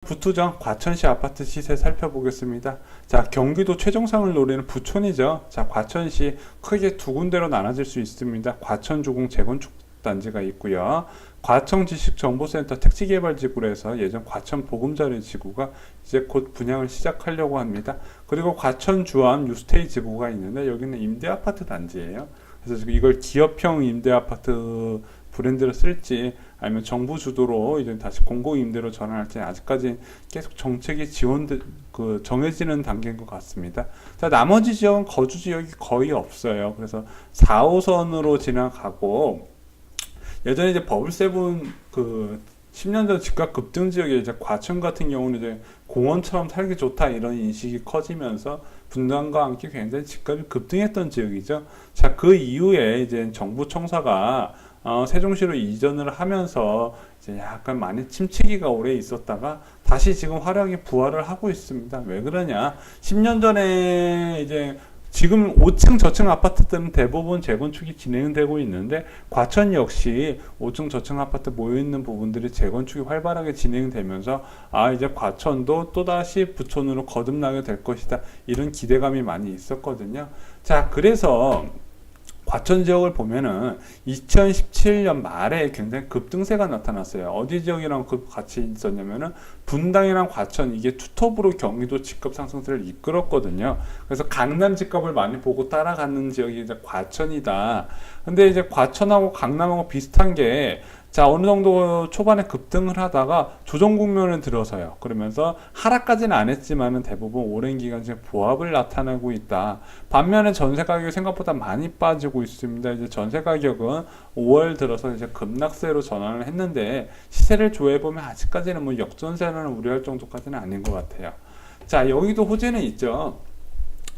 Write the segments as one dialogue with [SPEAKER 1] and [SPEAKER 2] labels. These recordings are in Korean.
[SPEAKER 1] 부투정 과천시 아파트 시세 살펴보겠습니다. 자, 경기도 최정상을 노리는 부촌이죠. 자, 과천시 크게 두 군데로 나눠질 수 있습니다. 과천주공 재건축 단지가 있고요. 과천지식정보센터 택지개발지구로 해서 예전 과천보금자리 지구가 이제 곧 분양을 시작하려고 합니다. 그리고 과천주암 뉴스테이 지구가 있는데 여기는 임대아파트 단지예요. 그래서 지금 이걸 기업형 임대아파트 브랜드를 쓸지 아니면 정부 주도로 이제 다시 공공임대로 전환할지 아직까지 계속 정책이 정해지는 단계인 것 같습니다. 자, 나머지 지역은 거주 지역이 거의 없어요. 그래서 4호선으로 지나가고 예전에 이제 버블세븐 10년 전 집값 급등 지역에 이제 과천 같은 경우는 이제 공원처럼 살기 좋다 이런 인식이 커지면서 분당과 함께 굉장히 집값이 급등했던 지역이죠. 자, 그 이후에 이제 정부 청사가 세종시로 이전을 하면서 이제 약간 많이 침체기가 오래 있었다가 다시 지금 화려하게 부활을 하고 있습니다. 왜 그러냐? 10년 전에 이제 지금 5층 저층 아파트들은 대부분 재건축이 진행되고 있는데 과천 역시 5층 저층 아파트 모여있는 부분들이 재건축이 활발하게 진행되면서 이제 과천도 또다시 부촌으로 거듭나게 될 것이다 이런 기대감이 많이 있었거든요. 자, 그래서 과천 지역을 보면은 2017년 말에 굉장히 급등세가 나타났어요. 어디 지역이랑 같이 있었냐면은 분당이랑 과천 이게 투톱으로 경기도 집값 상승세를 이끌었거든요. 그래서 강남 집값을 많이 보고 따라가는 지역이 이제 과천이다. 근데 이제 과천하고 강남하고 비슷한 게 자, 어느 정도 초반에 급등을 하다가 조정 국면을 들어서요. 그러면서 하락까지는 안 했지만은 대부분 오랜 기간 지금 보합을 나타내고 있다. 반면에 전세 가격이 생각보다 많이 빠지고 있습니다. 이제 전세 가격은 5월 들어서 이제 급락세로 전환을 했는데 시세를 조회해보면 아직까지는 뭐 역전세는 우려할 정도까지는 아닌 것 같아요. 자, 여기도 호재는 있죠.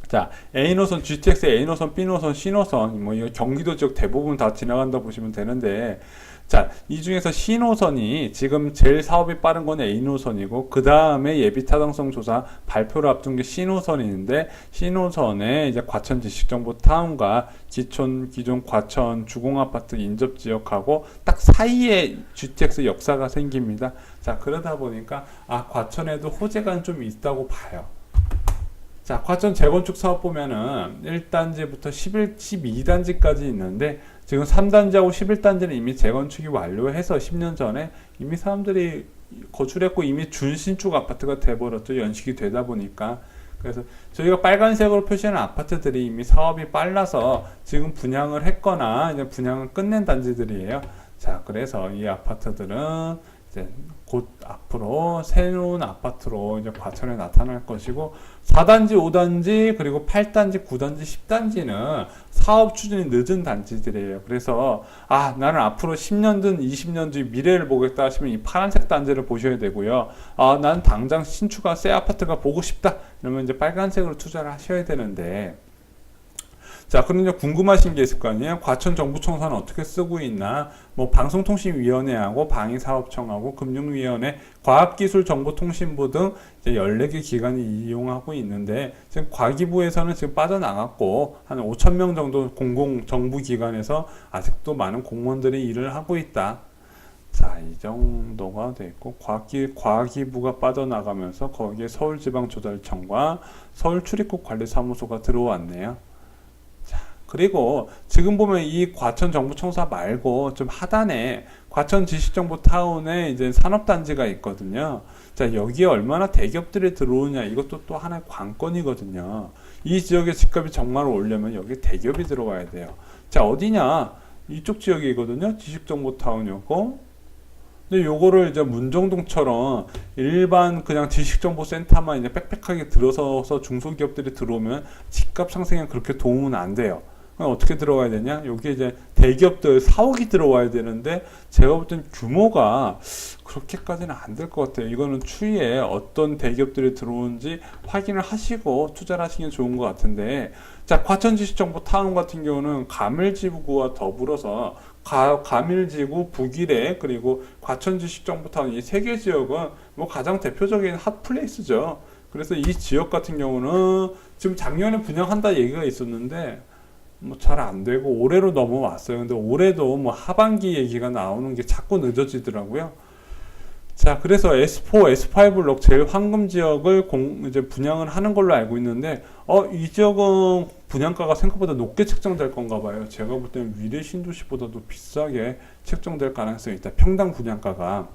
[SPEAKER 1] 자, A노선, GTX A노선, B노선, C노선, 뭐, 이거 경기도 지역 대부분 다 지나간다 보시면 되는데, 자, 이 중에서 C노선이 지금 제일 사업이 빠른 건 A노선이고, 그 다음에 예비 타당성 조사 발표를 앞둔 게 C노선이 있는데, C노선에 이제 과천 지식정보 타운과 기존 과천 주공아파트 인접 지역하고 딱 사이에 GTX 역사가 생깁니다. 자, 그러다 보니까, 과천에도 호재가 좀 있다고 봐요. 자, 과천 재건축 사업 보면은 1단지부터 12단지까지 있는데 지금 3단지하고 11단지는 이미 재건축이 완료해서 10년 전에 이미 사람들이 거주했고 이미 준신축 아파트가 돼버렸죠. 연식이 되다 보니까. 그래서 저희가 빨간색으로 표시하는 아파트들이 이미 사업이 빨라서 지금 분양을 했거나 이제 분양을 끝낸 단지들이에요. 자, 그래서 이 아파트들은 이제 곧 앞으로 새로운 아파트로 이제 과천에 나타날 것이고 4단지, 5단지, 그리고 8단지, 9단지, 10단지는 사업 추진이 늦은 단지들이에요. 그래서 나는 앞으로 10년든 20년 뒤 미래를 보겠다 하시면 이 파란색 단지를 보셔야 되고요. 난 당장 신축가 새 아파트가 보고 싶다. 이러면 이제 빨간색으로 투자를 하셔야 되는데 자, 그럼 이제 궁금하신 게 있을 거 아니에요? 과천 정부청사는 어떻게 쓰고 있나? 뭐 방송통신위원회하고 방위사업청하고 금융위원회, 과학기술정보통신부 등 이제 14개 기관이 이용하고 있는데 지금 과기부에서는 지금 빠져나갔고 한 5천 명 정도 공공정부기관에서 아직도 많은 공무원들이 일을 하고 있다. 자, 이 정도가 돼 있고 과기부가 빠져나가면서 거기에 서울지방조달청과 서울출입국관리사무소가 들어왔네요. 그리고 지금 보면 이 과천 정부청사 말고 좀 하단에 과천 지식정보타운에 이제 산업단지가 있거든요. 자, 여기에 얼마나 대기업들이 들어오냐 이것도 또 하나의 관건이거든요. 이 지역의 집값이 정말 오르려면 여기 대기업이 들어와야 돼요. 자, 어디냐? 이쪽 지역이거든요. 지식정보타운이었고 근데 요거를 이제 문정동처럼 일반 그냥 지식정보센터만 이제 빽빽하게 들어서서 중소기업들이 들어오면 집값 상승에 그렇게 도움은 안 돼요. 어떻게 들어가야 되냐? 여기 이제 대기업들 4억이 들어와야 되는데 제가 볼 땐 규모가 그렇게까지는 안 될 것 같아요. 이거는 추후에 어떤 대기업들이 들어오는지 확인을 하시고 투자를 하시는 게 좋은 것 같은데 자, 과천지식정보 타운 같은 경우는 가밀지구와 더불어서 가밀지구, 북일에 그리고 과천지식정보 타운 이 세 개 지역은 뭐 가장 대표적인 핫플레이스죠. 그래서 이 지역 같은 경우는 지금 작년에 분양한다 얘기가 있었는데 뭐 잘 안 되고 올해로 넘어왔어요. 근데 올해도 뭐 하반기 얘기가 나오는 게 자꾸 늦어지더라고요. 자, 그래서 S4, S5 블록 제일 황금 지역을 이제 분양을 하는 걸로 알고 있는데, 이 지역은 분양가가 생각보다 높게 책정될 건가 봐요. 제가 볼 때는 위례 신도시보다도 비싸게 책정될 가능성이 있다. 평당 분양가가.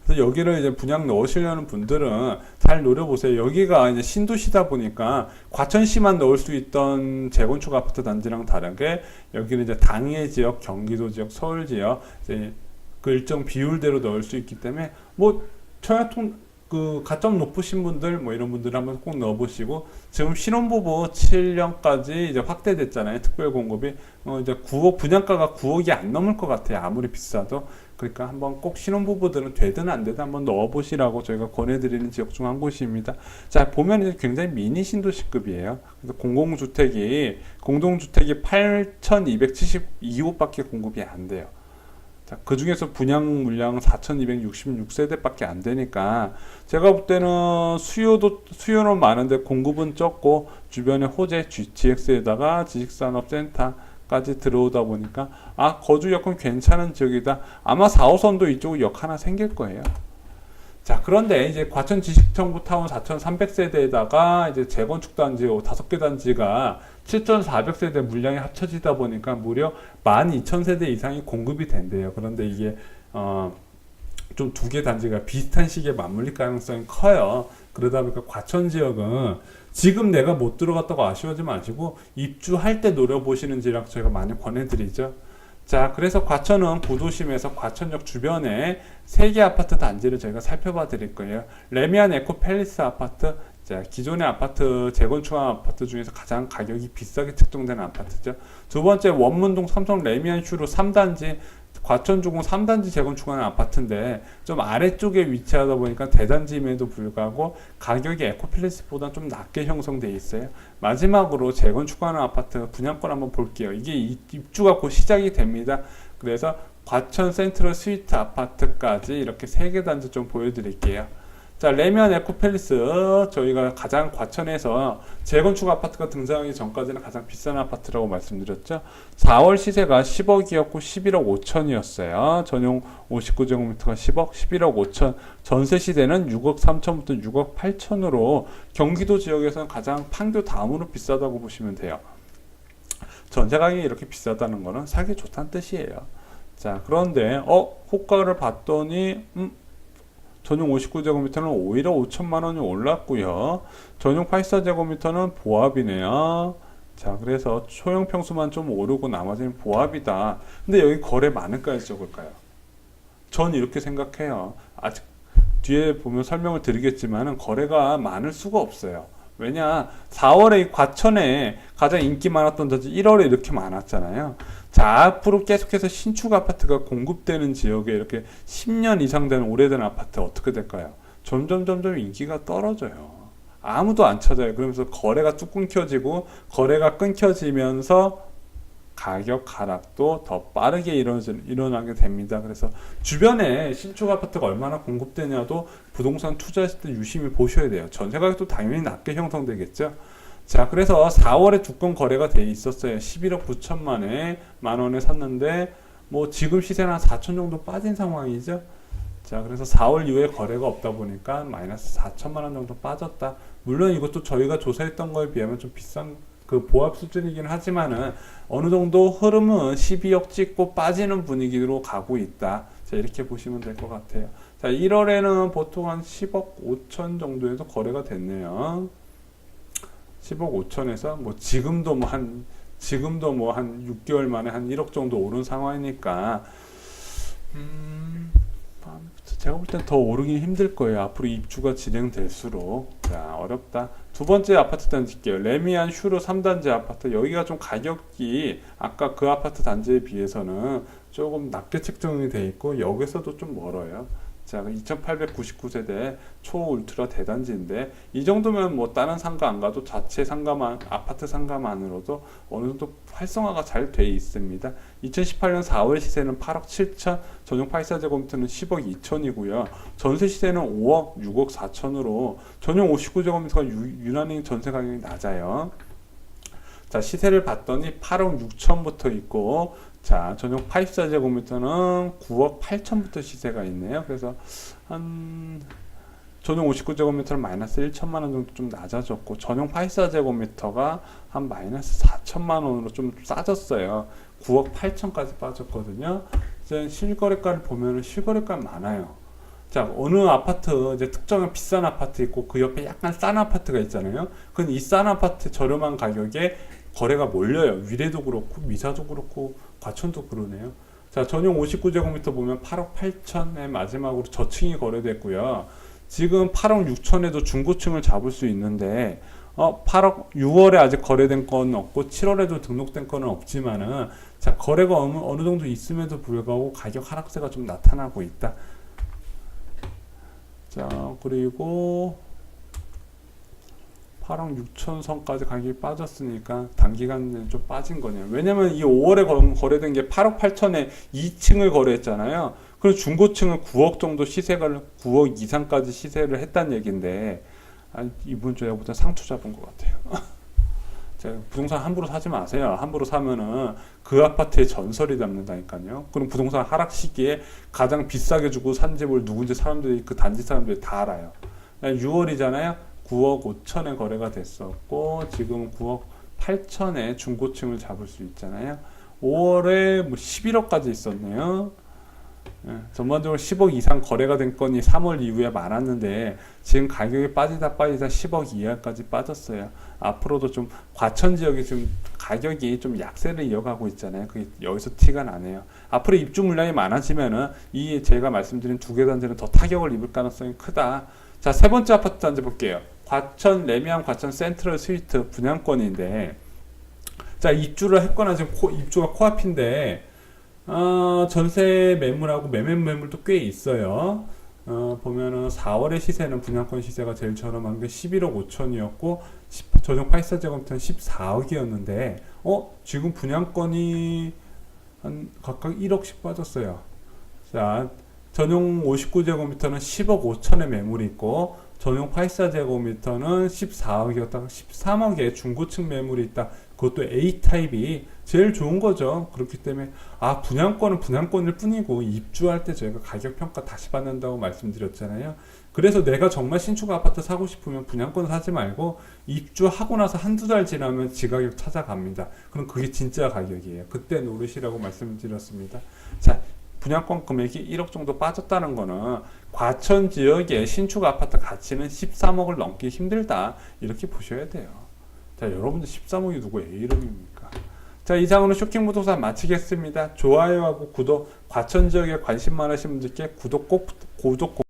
[SPEAKER 1] 그래서 여기를 이제 분양 넣으시려는 분들은 잘 노려보세요. 여기가 이제 신도시다 보니까 과천시만 넣을 수 있던 재건축 아파트 단지랑 다르게 여기는 이제 당해 지역, 경기도 지역, 서울 지역, 이제 그 일정 비율대로 넣을 수 있기 때문에 뭐 청약통 그 가점 높으신 분들 뭐 이런 분들 한번 꼭 넣어보시고 지금 신혼부부 7년까지 이제 확대됐잖아요. 특별 공급이 이제 9억 분양가가 9억이 안 넘을 것 같아요. 아무리 비싸도. 그러니까 한번 꼭 신혼부부들은 되든 안 되든 한번 넣어보시라고 저희가 권해드리는 지역 중 한 곳입니다. 자, 보면 이제 굉장히 미니 신도시급이에요. 그래서 공동주택이 8,272호밖에 공급이 안 돼요. 자, 그 중에서 분양 물량은 4,266세대밖에 안 되니까 제가 볼 때는 수요는 많은데 공급은 적고 주변에 호재 GX에다가 지식산업센터까지 들어오다 보니까 거주 여건 괜찮은 지역이다. 아마 4호선도 이쪽 역 하나 생길 거예요. 자, 그런데 이제 과천 지식정부 타운 4,300세대에다가 이제 재건축 단지 5개 단지가 7,400세대 물량이 합쳐지다 보니까 무려 12,000세대 이상이 공급이 된대요. 그런데 이게 좀 두 개 단지가 비슷한 시기에 맞물릴 가능성이 커요. 그러다 보니까 과천 지역은 지금 내가 못 들어갔다고 아쉬워하지 마시고 입주할 때 노려보시는 지역 저희가 많이 권해드리죠. 자, 그래서 과천은 구도심에서 과천역 주변에 3개 아파트 단지를 저희가 살펴봐 드릴 거예요. 레미안 에코팰리스 아파트, 자, 기존의 아파트, 재건축한 아파트 중에서 가장 가격이 비싸게 책정되는 아파트죠. 두 번째, 원문동 삼성 레미안 슈로 3단지, 과천주공 3단지 재건축하는 아파트인데 좀 아래쪽에 위치하다 보니까 대단지임에도 불구하고 가격이 에코팰리스보다 좀 낮게 형성되어 있어요. 마지막으로 재건축하는 아파트 분양권 한번 볼게요. 이게 입주가 곧 시작이 됩니다. 그래서 과천 센트럴 스위트 아파트까지 이렇게 3개 단지 좀 보여드릴게요. 자, 레미안 에코팰리스 저희가 가장 과천에서 재건축 아파트가 등장하기 전까지는 가장 비싼 아파트라고 말씀드렸죠. 4월 시세가 10억이었고 11억 5천이었어요. 전용 59제곱미터가 10억, 11억 5천. 전세 시세는 6억 3천부터 6억 8천으로 경기도 지역에서는 가장 판교 다음으로 비싸다고 보시면 돼요. 전세 가격이 이렇게 비싸다는 거는 사기 좋다는 뜻이에요. 자, 그런데 호가를 봤더니 전용 59제곱미터는 오히려 5천만 원이 올랐고요. 전용 84제곱미터는 보합이네요. 자, 그래서 소형 평수만 좀 오르고 나머지는 보합이다. 근데 여기 거래 많을까요, 적을까요? 전 이렇게 생각해요. 아직 뒤에 보면 설명을 드리겠지만 거래가 많을 수가 없어요. 왜냐, 4월에 과천에 가장 인기 많았던 단지 1월에 이렇게 많았잖아요. 자, 앞으로 계속해서 신축 아파트가 공급되는 지역에 이렇게 10년 이상 된 오래된 아파트 어떻게 될까요? 점점 인기가 떨어져요. 아무도 안 찾아요. 그러면서 거래가 뚝 끊겨지고 거래가 끊겨지면서 가격 하락도 더 빠르게 일어나게 됩니다. 그래서 주변에 신축 아파트가 얼마나 공급되냐도 부동산 투자했을 때 유심히 보셔야 돼요. 전세 가격도 당연히 낮게 형성되겠죠. 자, 그래서 4월에 두 건 거래가 돼 있었어요. 11억 9천만에 만원에 샀는데 뭐 지금 시세는 한 4천 정도 빠진 상황이죠. 자, 그래서 4월 이후에 거래가 없다 보니까 마이너스 4천만 원 정도 빠졌다. 물론 이것도 저희가 조사했던 거에 비하면 좀 비싼 그 보합 수준이긴 하지만은 어느 정도 흐름은 12억 찍고 빠지는 분위기로 가고 있다. 자, 이렇게 보시면 될 것 같아요. 자, 1월에는 보통 한 10억 5천 정도에서 거래가 됐네요. 10억 5천에서 뭐 지금도 뭐 한 6개월 만에 한 1억 정도 오른 상황이니까 제가 볼 땐 더 오르기 힘들 거예요. 앞으로 입주가 진행될수록. 자, 어렵다. 두 번째 아파트 단지게요. 레미안 슈로 3단지 아파트. 여기가 좀 가격이 아까 그 아파트 단지에 비해서는 조금 낮게 책정이 돼 있고 여기서도 좀 멀어요. 자, 2899세대 초울트라 대단지인데 이 정도면 뭐 다른 상가 안 가도 자체 상가만 아파트 상가만으로도 어느 정도 활성화가 잘 돼 있습니다. 2018년 4월 시세는 8억 7천, 전용 84제곱미터는 10억 2천이고요. 전세 시세는 5억 6억 4천으로 전용 59제곱미터가 유난히 전세 가격이 낮아요. 자, 시세를 봤더니 8억 6천부터 있고 자, 전용 84제곱미터는 9억 8천부터 시세가 있네요. 그래서 한 전용 59제곱미터는 마이너스 1천만 원 정도 좀 낮아졌고, 전용 84제곱미터가 한 마이너스 4천만 원으로 좀 싸졌어요. 9억 8천까지 빠졌거든요. 이제 실거래가를 보면은 실거래가 많아요. 자, 어느 아파트, 이제 특정한 비싼 아파트 있고 그 옆에 약간 싼 아파트가 있잖아요. 그럼 이 싼 아파트 저렴한 가격에 거래가 몰려요. 위례도 그렇고 미사도 그렇고 과천도 그러네요. 자, 전용 59제곱미터 보면 8억 8천에 마지막으로 저층이 거래됐고요. 지금 8억 6천에도 중고층을 잡을 수 있는데 8억 6월에 아직 거래된 건 없고 7월에도 등록된 건은 없지만은, 자, 거래가 어느 정도 있음에도 불구하고 가격 하락세가 좀 나타나고 있다. 자, 그리고 8억 6천 선까지 가격이 빠졌으니까 단기간에 좀 빠진 거네요. 왜냐면 이 5월에 거래된 게 8억 8천에 2층을 거래했잖아요. 그리고 중고층은 9억 정도 시세가 9억 이상까지 시세를 했다는 얘기인데, 이분 제가 보다 상투 잡은 것 같아요. 자, 부동산 함부로 사지 마세요. 함부로 사면은 그 아파트의 전설이 남는다니까요. 그럼 부동산 하락 시기에 가장 비싸게 주고 산 집을 누군지 사람들이, 그 단지 사람들이 다 알아요. 6월이잖아요. 9억 5천에 거래가 됐었고, 지금 9억 8천에 중고층을 잡을 수 있잖아요. 5월에 뭐 11억까지 있었네요. 전반적으로 10억 이상 거래가 된 건이 3월 이후에 많았는데, 지금 가격이 빠지다 10억 이하까지 빠졌어요. 앞으로도 좀 과천 지역이 좀 가격이 좀 약세를 이어가고 있잖아요. 그게 여기서 티가 나네요. 앞으로 입주 물량이 많아지면은 이 제가 말씀드린 두 개 단지는 더 타격을 입을 가능성이 크다. 자, 세 번째 아파트 단지 볼게요. 과천 레미안 과천 센트럴 스위트 분양권인데, 자, 입주를 했거나 지금 입주가 코앞인데, 전세 매물하고 매매 매물도 꽤 있어요. 보면은 4월의 시세는 분양권 시세가 제일 저렴한 게 11억 5천이었고, 전용 84제곱미터는 14억이었는데, 지금 분양권이 한 각각 1억씩 빠졌어요. 자, 전용 59제곱미터는 10억 5천의 매물이 있고, 전용 84제곱미터는 14억이었다가 13억에 중고층 매물이 있다. 그것도 A타입이 제일 좋은 거죠. 그렇기 때문에 분양권은 분양권일 뿐이고, 입주할 때 저희가 가격 평가 다시 받는다고 말씀드렸잖아요. 그래서 내가 정말 신축 아파트 사고 싶으면 분양권 사지 말고 입주하고 나서 한두 달 지나면 지가격 찾아갑니다. 그럼 그게 진짜 가격이에요. 그때 노르시라고 말씀드렸습니다. 자, 분양권 금액이 1억 정도 빠졌다는 거는 과천 지역의 신축 아파트 가치는 13억을 넘기 힘들다, 이렇게 보셔야 돼요. 자, 여러분들 13억이 누구 A름입니까? 자, 이상으로 쇼킹 부동산 마치겠습니다. 좋아요하고 구독, 과천 지역에 관심 많으신 분들께 구독 꼭